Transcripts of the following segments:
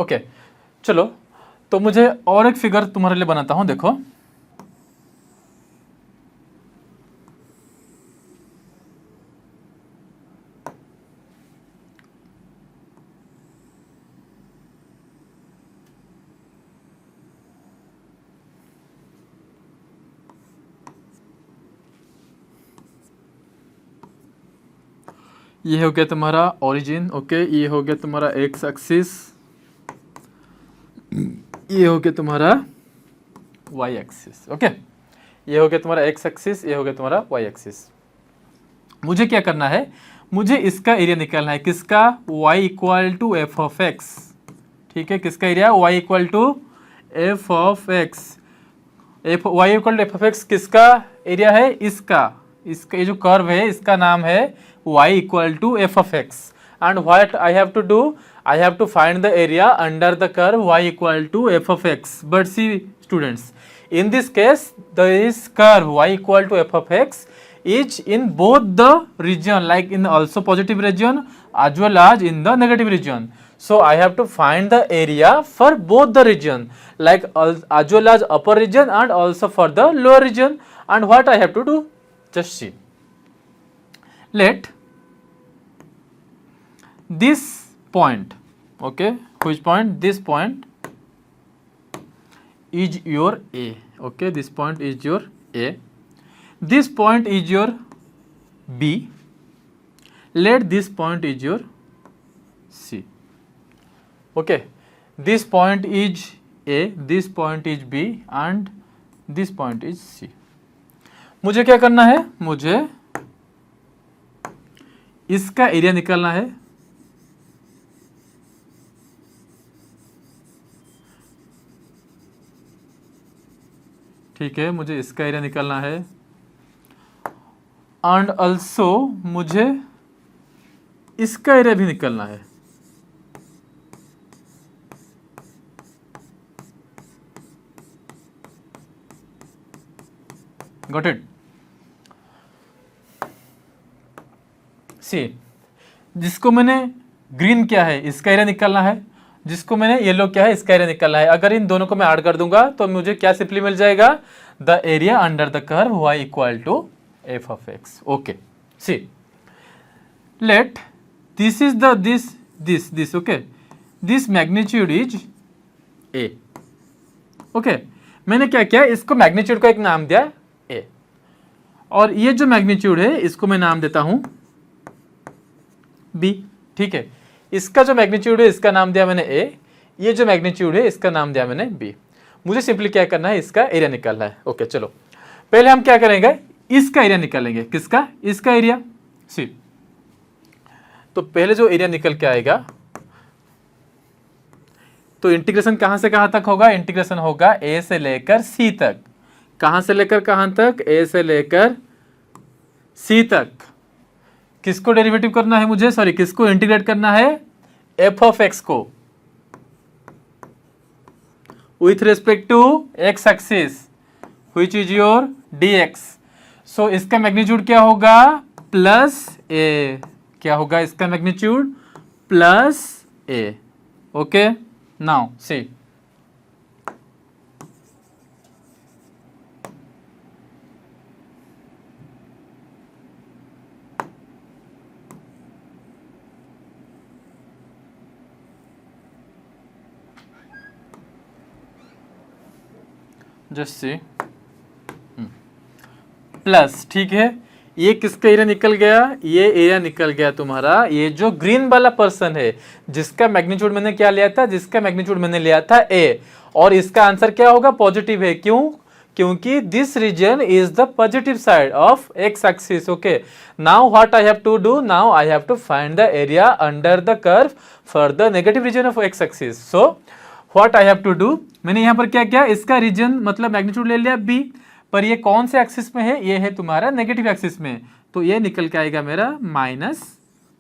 Okay चलो, तो मुझे और एक फिगर तुम्हारे लिए बनाता हूं, देखो। ये हो गया तुम्हारा ओरिजिन, ओके। ये हो गया तुम्हारा एक्स एक्सिस, ये हो गया तुम्हारा वाई एक्सिस, ओके। ये हो गया तुम्हारा एक्स एक्सिस, ये हो गया तुम्हारा वाई एक्सिस। मुझे क्या करना है, मुझे इसका एरिया निकालना है, किसका, y equal to f of x, ठीक है। किसका area, y equal to f of x, y equal to f of x किसका एरिया है, इसका ये जो कर्व है इसका नाम है y equal to f of x. And what I have to do, I have to find the area under the curve y equal to f of x. But see students, in this case this curve y equal to f of x is in both the region, like in also positive region as well as in the negative region. So I have to find the area for both the region, like as well as upper region and also for the lower region. And what I have to do, just see. Let this point, okay, which point, this point is your A, okay, this point is your A, this point is your B, let this point is your C, okay, this point is A, this point is B and this point is C. मुझे क्या करना है, मुझे इसका area निकालना है, ठीक है, मुझे इसका एरिया निकालना है। एंड ऑल्सो मुझे इसका एरिया भी निकालना है, गॉट इट। सी, जिसको मैंने ग्रीन किया है इसका एरिया निकालना है, जिसको मैंने येलो किया है इसका एरिया निकालना है। अगर इन दोनों को मैं ऐड कर दूंगा तो मुझे क्या सिंपली मिल जाएगा, the area under the curve y equal to f of x, okay. See, let this is the this okay, this magnitude is a, okay. मैंने क्या किया, इसको मैग्नीट्यूड का एक नाम दिया a, और ये जो मैग्नीट्यूड है इसको मैं नाम देता हूं b, ठीक है। इसका जो मैग्नीट्यूड है इसका नाम दिया मैंने a, ये जो मैग्नीट्यूड है इसका नाम दिया मैंने b। मुझे सिंपली क्या करना है, इसका एरिया निकालना है, ओके। चलो पहले हम क्या करेंगे, इसका एरिया निकालेंगे, किसका, इसका एरिया। सी, तो पहले जो एरिया निकल के आएगा तो इंटीग्रेशन कहां से कहां तक होगा, इंटीग्रेशन होगा a से लेकर c तक। कहां से लेकर कहां तक, a से लेकर c तक। किसको डेरिवेटिव करना है मुझे, सॉरी किसको इंटीग्रेट करना है, f ऑफ x को with respect to x axis which is your dx. so इसका मैग्नीट्यूड क्या होगा, प्लस a, क्या होगा इसका magnitude, plus a, okay. Now see, just see, plus, ठीक है। ये किसका एरिया निकल गया, ये एरिया निकल गया तुम्हारा, ये जो ग्रीन वाला पर्सन है जिसका मैग्नीट्यूड मैंने क्या लिया था, जिसका मैग्नीट्यूड मैंने लिया था a, और इसका आंसर क्या होगा, पॉजिटिव है। क्यों, क्योंकि this region is the positive side of x axis, okay. Now what I have to do, now I have to find the area under the curve for the negative region of x axis. So what I have to do, मैंने यहाँ पर क्या किया, इसका reason मतलब magnitude ले लिया b, पर ये कौन से एक्सिस में है, ये है तुम्हारा नेगेटिव एक्सिस में, तो ये निकल के आएगा मेरा माइनस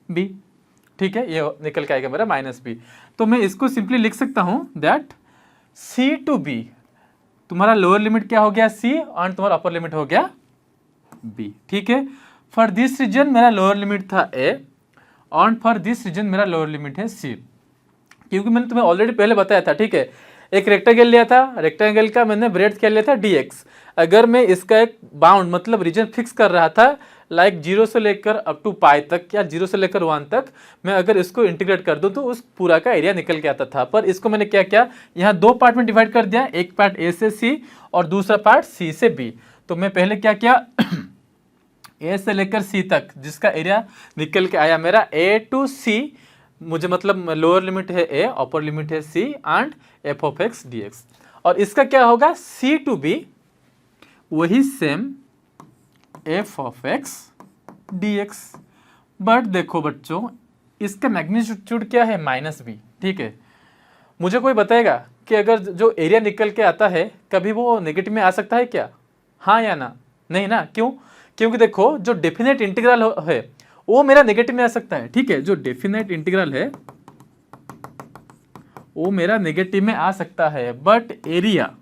b, ठीक है, ये निकल के आएगा मेरा माइनस b। तो मैं इसको सिंपली लिख सकता हूं दैट c टू b, तुम्हारा लोअर लिमिट क्या हो गया c और तुम्हारा अपर लिमिट हो गया b, ठीक है। फॉर दिस रीजन मेरा लोअर लिमिट था a और फॉर दिस रीजन मेरा लोअर लिमिट है c, क्योंकि मैंने तुम्हें ऑलरेडी पहले बताया था, ठीक है, एक रेक्टेंगल लिया था, रेक्टेंगल का मैंने ब्रेड्थ क्या लिया था, dx। अगर मैं इसका एक बाउंड मतलब रीजन फिक्स कर रहा था लाइक 0 से लेकर अप टू पाई तक या 0 से लेकर 1 तक, मैं अगर इसको इंटीग्रेट कर दूं तो उस पूरा का एरिया निकल के आता था। पर इसको मैंने क्या किया, यहाँ दो पार्ट में डिवाइड कर दिया, एक पार्ट ए से सी और दूसरा पार्ट सी से बी। तो मैं पहले क्या किया ए से लेकर सी तक जिसका एरिया निकल के आया मेरा ए टू सी, मुझे मतलब लोअर लिमिट है ए, अपर लिमिट है C and F of x D X. और इसका क्या होगा सी टू बी वही same F of x D X. But देखो बच्चों इसका मैग्नीट्यूड क्या है, माइनस बी, ठीक है। मुझे कोई बताएगा कि अगर जो एरिया निकल के आता है कभी वो नेगेटिव में आ सकता है क्या, हाँ या ना, नहीं ना, क्यों, क्योंकि देखो जो डेफिनेट इंटीग्रल है वो मेरा नेगेटिव में आ सकता है, ठीक है, जो डेफिनेट इंटीग्रल है वो मेरा नेगेटिव में आ सकता है। बट एरिया,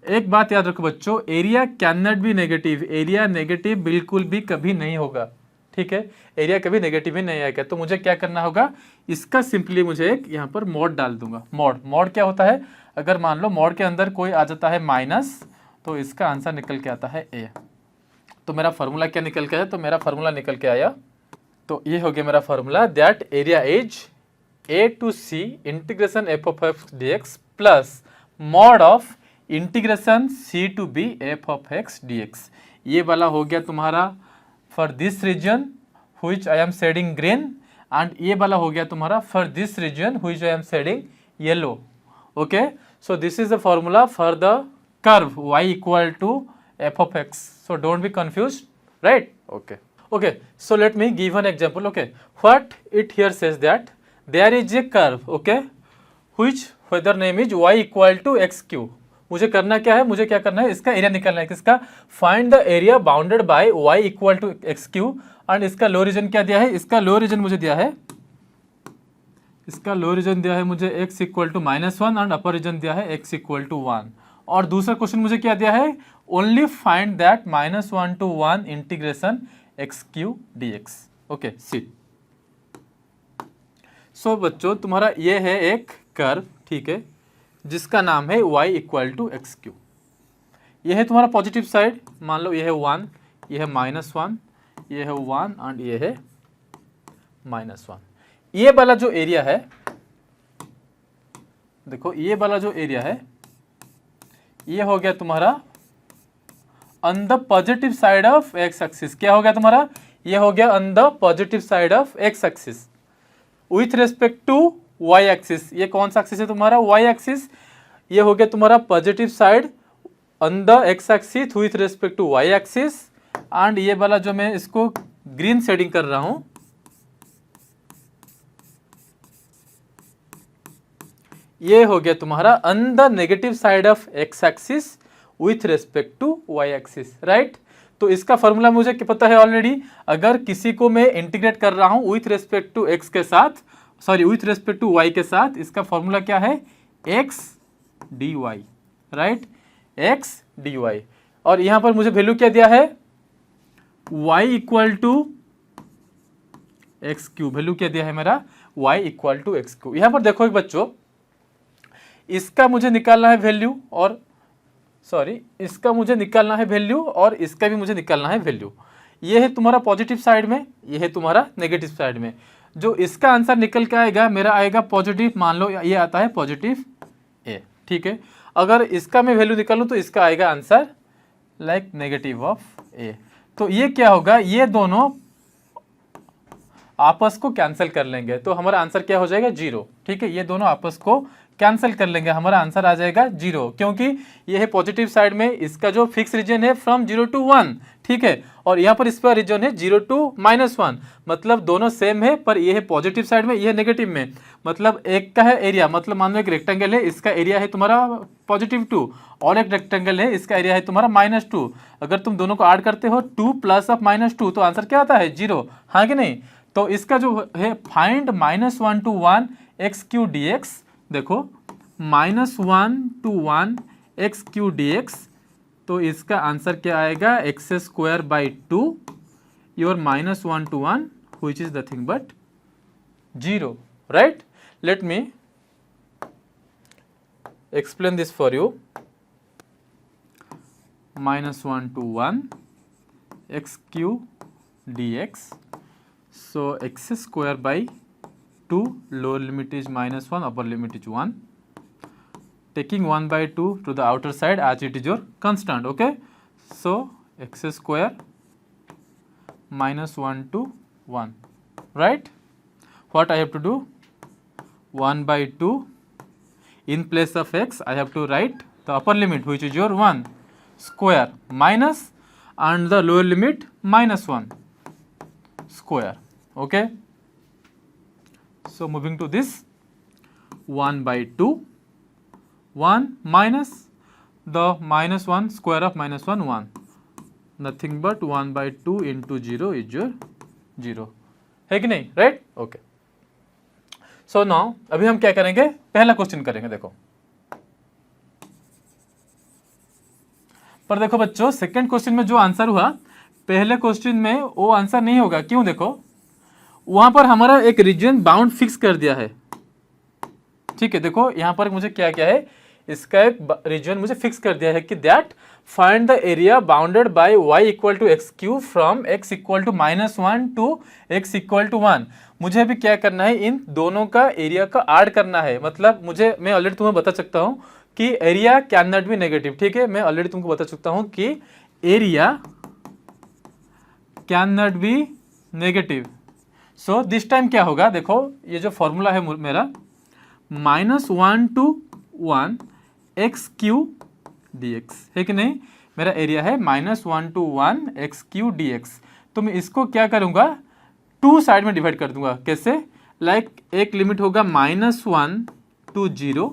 एक बात याद रखो बच्चों, area can not be negative, area negative बिल्कुल भी कभी नहीं होगा, ठीक है, एरिया कभी नेगेटिव ही नहीं आएगा। तो मुझे क्या करना होगा, इसका सिंपली मुझे एक यहाँ पर मॉड डाल दूंगा। मॉड क्या होता है, अगर मान लो मॉड के अंदर कोई आ जाता है माइनस तो इसका आंसर निकल के आता है ए। तो मेरा फार्मूला क्या निकल के आया, तो मेरा फार्मूला निकल के आया, तो ये हो गया मेरा formula, that area is a to c integration f of x D x plus mod of integration c to b f of x D x. ये वाला हो गया तुम्हारा for this region which I am shading green, and ये वाला हो गया तुम्हारा for this region which I am shading yellow. Okay, so this is the formula for the curve y equal to f of x, so don't be confused, right? Okay, so let me give an example. Okay, what it here says that there is a curve, okay, which whether name is y equal to x cube। मुझे करना क्या है, मुझे क्या करना है, इसका area निकालना है, किसका, find the area bounded by y equal to x cube, and इसका लो रीजन क्या दिया है, इसका लो रीजन मुझे दिया है, इसका लो रीजन दिया है मुझे x equal to -1 and upper region दिया है x इक्वल टू 1। और दूसरा क्वेश्चन मुझे क्या दिया है, only find that -1 to 1 integration X Q D X. Okay, C. So बच्चों तुम्हारा ये है एक कर्व, ठीक है, जिसका नाम है y equal to x cube. ये है तुम्हारा पॉजिटिव साइड, मान लो ये है 1, ये है -1, ये है 1 एंड ये है -1। ये वाला जो एरिया है, देखो ये वाला जो एरिया है ये हो गया तुम्हारा on the positive side of x axis. क्या हो गया तुम्हारा, ये हो गया on the positive side of x axis with respect to y axis. ये कौन सा एक्सिस है तुम्हारा, वाई एक्सिस। ये हो गया तुम्हारा positive side on the x axis with respect to y axis, and ये वाला जो मैं इसको ग्रीन शेडिंग कर रहा हूं ये हो गया तुम्हारा on the negative side of x axis with respect to y axis, right. तो इसका फॉर्मूला मुझे क्या पता है ऑलरेडी, अगर किसी को मैं इंटीग्रेट कर रहा हूं विथ रेस्पेक्ट टू एक्स के साथ, sorry with respect to y के साथ, इसका फॉर्मूला क्या है, x d y, right, x d y. और यहां पर मुझे वैल्यू क्या दिया है, y equal to x cube, value क्या दिया है मेरा, y equal to x cube. यहां पर देखो एक बच्चों, इसका मुझे निकालना है वैल्यू, और सॉरी इसका मुझे निकालना है वैल्यू, और इसका भी मुझे निकालना है वैल्यू। ये है तुम्हारा पॉजिटिव साइड में, ये है तुम्हारा नेगेटिव साइड में। जो इसका आंसर निकल के आएगा मेरा आएगा पॉजिटिव, मान लो ये आता है पॉजिटिव ए, ठीक है। अगर इसका मैं वैल्यू निकालूं तो इसका आएगा आंसर लाइक नेगेटिव ऑफ ए। तो ये क्या होगा, ये दोनों आपस को कैंसिल कर लेंगे, तो हमारा आंसर क्या हो जाएगा, 0, ठीक है। ये दोनों आपस को कैंसिल कर लेंगे, हमारा आंसर आ जाएगा 0, क्योंकि ये है पॉजिटिव साइड में, इसका जो फिक्स रीजन है फ्रॉम 0 to 1, ठीक है, और यहाँ पर इसका रीजन है 0 to -1, मतलब दोनों सेम है, पर ये है पॉजिटिव साइड में, ये है नेगेटिव में। मतलब एक का है एरिया, मतलब मान लो एक रेक्टेंगल है, इसका एरिया है तुम्हारा +2, और एक रेक्टेंगल है, इसका एरिया है तुम्हारा -2। अगर तुम दोनों को ऐड करते हो 2 + -2 तो आंसर क्या आता है, 0, हाँ कि नहीं। तो इसका जो है find -1 to 1 x Q D x, देखो -1 to 1 x Q D x, तो इसका आंसर क्या आएगा, x² 2 your -1 to 1 which is nothing but 0, right? Let me explain this for you. Minus 1 to 1 x cube dx. So x square by 2, lower limit is minus 1, upper limit is 1. Taking 1 by 2 to the outer side as it is your constant, okay? So x square minus 1 to 1, right? What I have to do? 1 by 2, in place of x I have to write the upper limit, which is your 1 square, minus, and the lower limit minus 1 square, okay? So moving to this, 1 by 2, 1 minus the minus 1 square of minus 1, 1, nothing but 1 by 2 into 0 is your 0, है कि नहीं, right? Okay. So now अभी हम क्या करेंगे, पहला question करेंगे। देखो पर देखो बच्चों, सेकंड क्वेश्चन में जो आंसर हुआ पहले क्वेश्चन में वो आंसर नहीं होगा। क्यों? देखो वहां पर हमारा एक रीजन बाउंड फिक्स कर दिया है, ठीक है। देखो यहां पर मुझे क्या क्या है, इसका एक रीजन मुझे फिक्स कर दिया है कि that find the area bounded by y equal to x cube from x equal to -1 to x equal to 1। मुझे अभी क्या करना है, इन दोनों का एरिया का ऐड करना है। मतलब मैं ऑलरेडी तुम्हें बता सकता हूं कि area can not be negative, ठीक है। मैं ऑलरेडी तुमको बता सकता हूं कि area can not be negative. So this time क्या होगा, देखो ये जो फॉर्मूला है मेरा, -1 to 1 x cube d x, है कि नहीं। मेरा एरिया है -1 to 1 x cube d x. तो मैं इसको क्या करूंगा, 2 साइड में डिवाइड कर दूंगा। कैसे? लाइक एक लिमिट होगा -1 to 0,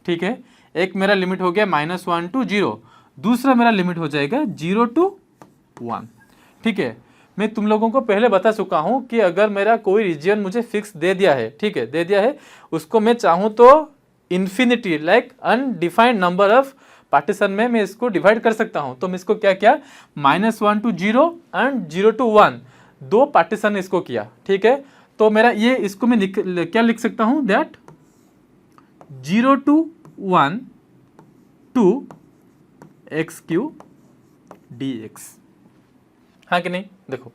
ठीक है। एक मेरा लिमिट हो गया -1 to 0, दूसरा मेरा लिमिट हो जाएगा 0 to 1, ठीक है। मैं तुम लोगों को पहले बता चुका हूं कि अगर मेरा कोई रीजन मुझे फिक्स दे दिया है, ठीक है, दे दिया है, उसको मैं चाहूं तो infinity like undefined number of partition में मैं इसको डिवाइड कर सकता हूं। तो मैं इसको क्या किया, -1 to 0 एंड 0 to 1, 2 पार्टीशन इसको किया, ठीक है। तो मेरा ये इसको मैं क्या लिख सकता हूं, that 0 to 1 two x cube d x, हाँ कि नहीं। देखो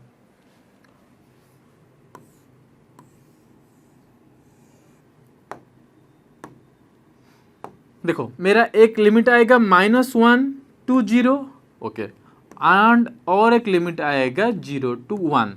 देखो मेरा एक लिमिट आएगा -1 to 0, ओके, एंड और एक लिमिट आएगा 0 to 1।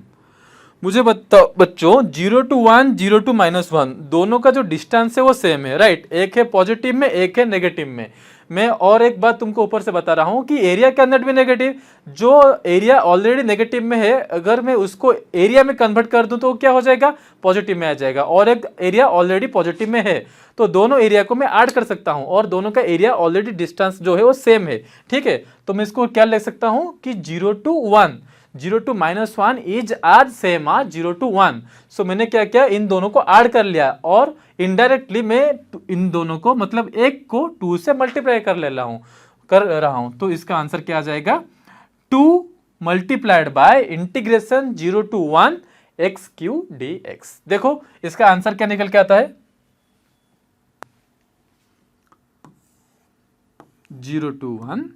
मुझे बताओ बच्चों, 0 to 1, 0 to -1, दोनों का जो डिस्टेंस है वो सेम है, राइट। एक है पॉजिटिव में, एक है नेगेटिव में। मैं और एक बात तुमको ऊपर से बता रहा हूं कि area can not be negative. जो एरिया ऑलरेडी नेगेटिव में है, अगर मैं उसको एरिया में कन्वर्ट कर दूं तो क्या हो जाएगा, पॉजिटिव में आ जाएगा। और एक एरिया ऑलरेडी पॉजिटिव में है, तो दोनों एरिया को मैं ऐड कर सकता हूं, और दोनों का एरिया ऑलरेडी डिस्टेंस जो है वो सेम है, ठीक है। तो मैं इसको क्या लिख सकता हूं कि 0 to 1, 0 to -1 इज आज सेम आज 0 to 1। सो मैंने क्या किया, इन दोनों को ऐड कर लिया, और इनडायरेक्टली मैं इन दोनों को, मतलब एक को 2 से मल्टीप्लाई कर रहा हूं। तो इसका आंसर क्या आ जाएगा, 2 multiplied by integration 0 to 1 x Q D x. देखो इसका आंसर क्या निकल के आता है, 0 to 1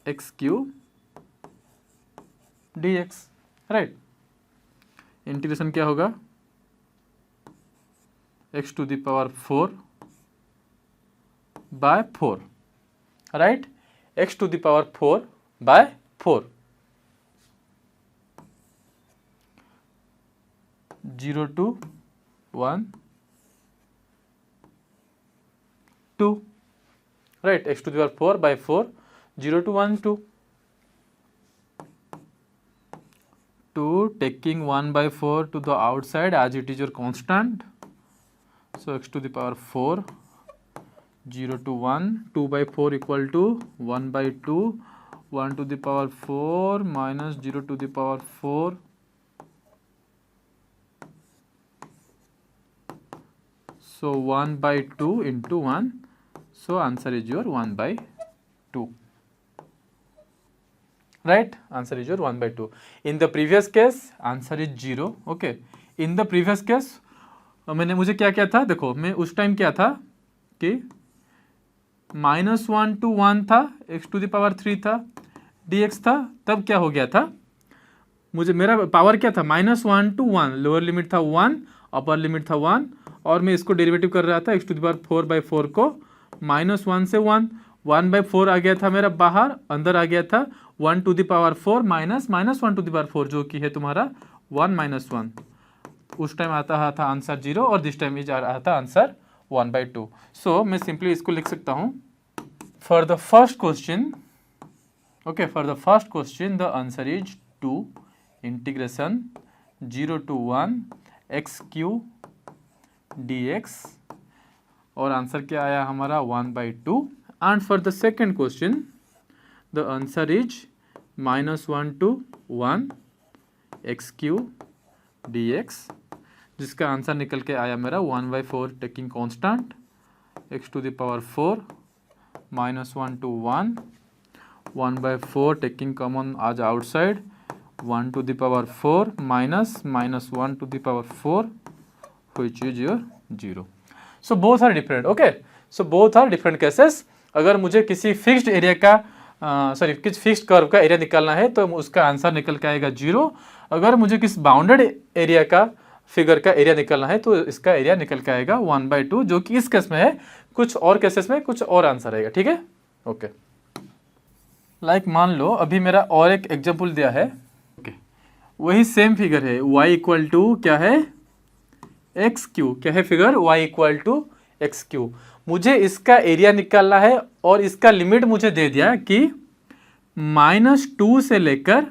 x cube d x, right. Integration क्या होगा, x to the power 4 by 4, right, x to the power 4 by 4, 0 to 1 2, right, x to the power 4 by 4, 0 to 1 2, taking 1 by 4 to the outside as it is your constant. So x to the power 4, 0 to 1, 2 by 4 equal to 1 by 2, 1 to the power 4 minus 0 to the power 4. So 1 by 2 into 1. So answer is your 1 by 2. Right? Answer is your 1 by 2. In the previous case, answer is 0. Okay. In the previous case, और मुझे क्या क्या था, देखो मैं उस time क्या था कि -1 to 1 था, x⁻³ था, dx था, तब क्या हो गया था, मुझे मेरा पावर क्या था, -1 to 1, लोअर लिमिट था 1, अपर लिमिट था 1, और मैं इसको डेरिवेटिव कर रहा था x⁴/4 को -1 से 1/4 आ गया था मेरा बाहर, अंदर आ गया था 1⁴ -1⁴ जो कि है तुम्हारा 1 - 1। उस टाइम आता था आंसर 0 और दिस टाइम इज आ रहा था आंसर 1/2। सो मैं सिंपली इसको लिख सकता हूँ, for the first question, okay, for the first question the answer is 2 integration 0 to 1 x³ dx, और आंसर क्या आया हमारा 1/2। And for the second question the answer is -1 to 1 x³ dx, जिसका आंसर निकल के आया मेरा 1/4 taking constant x⁴ -1 to 1 1/4 taking common as outside 1⁴ -(-1⁴) which is your 0. So both are different. Okay, so both are different cases. अगर मुझे किसी fixed area का किस फिक्स्ड कर्व का एरिया निकालना है तो उसका आंसर निकल के आएगा 0। अगर मुझे किस बाउंडेड एरिया का फिगर का एरिया निकालना है तो इसका एरिया निकल के आएगा 1/2, जो कि इस केस में है। कुछ और केसेस में कुछ और आंसर आएगा, ठीक है। ओके, लाइक मान लो अभी मेरा और एक एग्जांपल दिया है, ओके, वही सेम फिगर है, y क्या है, x³ क्या है फिगर, y x³। मुझे इसका एरिया निकालना है और इसका लिमिट मुझे दे दिया कि -2 से लेकर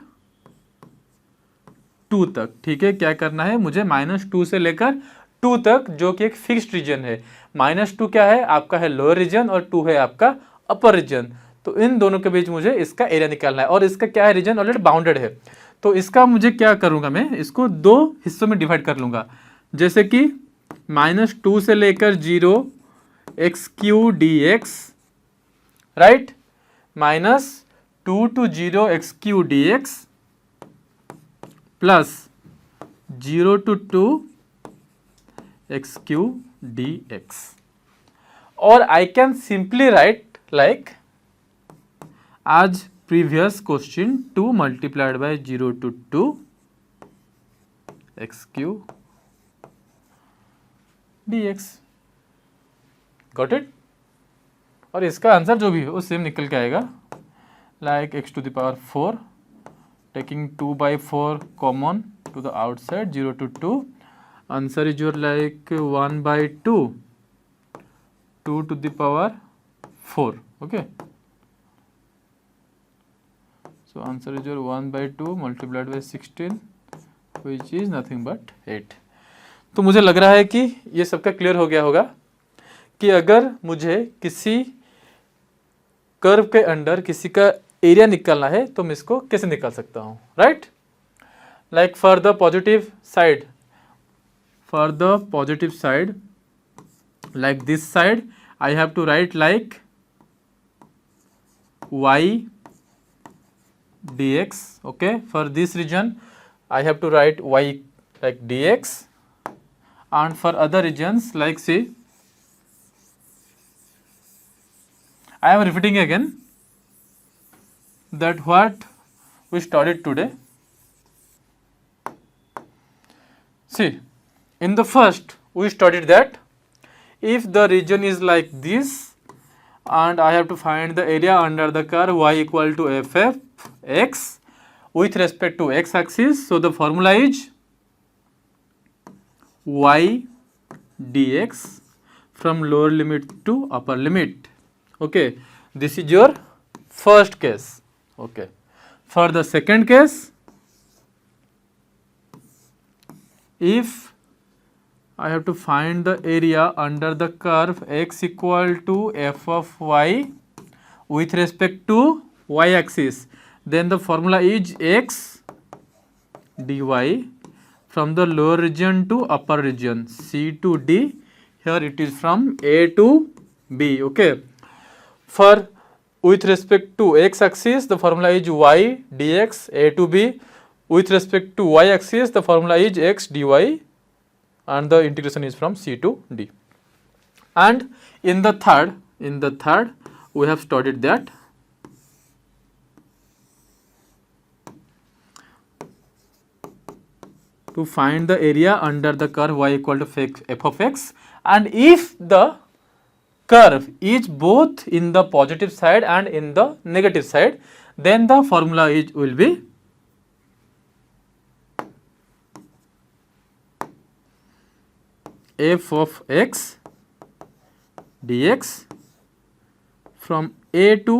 2 तक, ठीक है। क्या करना है मुझे, -2 से लेकर 2 तक, जो कि एक फिक्स्ड रीजन है। -2 क्या है आपका, है लोअर रीजन, और 2 है आपका अपर रीजन। तो इन दोनों के बीच मुझे इसका एरिया निकालना है, और इसका क्या है, रीजन ऑलरेडी बाउंडेड है। तो इसका मुझे क्या करूंगा, मैं इसको 2 हिस्सों में डिवाइड कर लूंगा, जैसे कि -2 से लेकर 0 x³ dx, right, -2 to 0 x³ dx plus 0 to 2 x³ dx, और I can simply write like as previous question 2 multiplied by 0 to 2 x³ dx, got it. और इसका आंसर जो भी हो वो सेम निकल के आएगा, like x⁴ taking 2/4 common to the outside 0 to 2, answer is your like 1/2 2 to the power 4, okay. So answer is your 1/2 multiplied by 16 which is nothing but 8। तो मुझे लग रहा है कि ये सबका क्लियर हो गया होगा कि अगर मुझे किसी कर्व के अंडर किसी का एरिया निकालना है तो मैं इसको कैसे निकाल सकता हूँ, right. Like for the positive side, like this side I have to write like y dx, okay. For this region I have to write y like dx, and for other regions like see, I am repeating again that what we studied today. See, in the first we studied that if the region is like this and I have to find the area under the curve y = f(x) with respect to x axis, so the formula is y dx from lower limit to upper limit, okay. This is your first case, okay. For the second case, if I have to find the area under the curve x = f of y with respect to y axis, then the formula is x dy from the lower region to upper region C to D. Here it is from A to B, okay. For with respect to x axis the formula is y dx A to B, with respect to y axis the formula is x dy, and the integration is from C to D. And in the third we have studied that to find the area under the curve y equal to f of x, and if the curve is both in the positive side and in the negative side, then the formula will be f of x dx from a to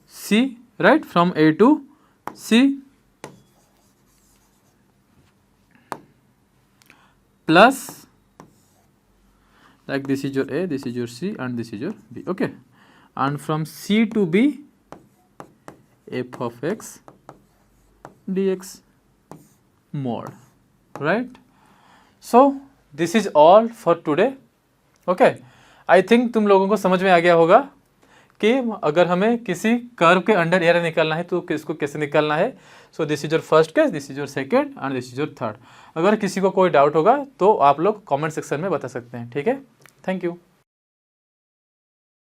c, right, from a to c, plus, like this is your a, this is your c, and this is your b, okay, and from c to b f of x dx mod, right. So this is all for today. Okay, I think तुम लोगों को समझ में आ गया होगा कि अगर हमें किसी कर्व के अंडर एरिया निकालना है तो इसको कैसे निकालना है. सो this is your first case, this is your second and this is your third. अगर किसी को कोई डाउट होगा तो आप लोग कमेंट सेक्शन में बता सकते हैं. ठीक है, थैंक यू.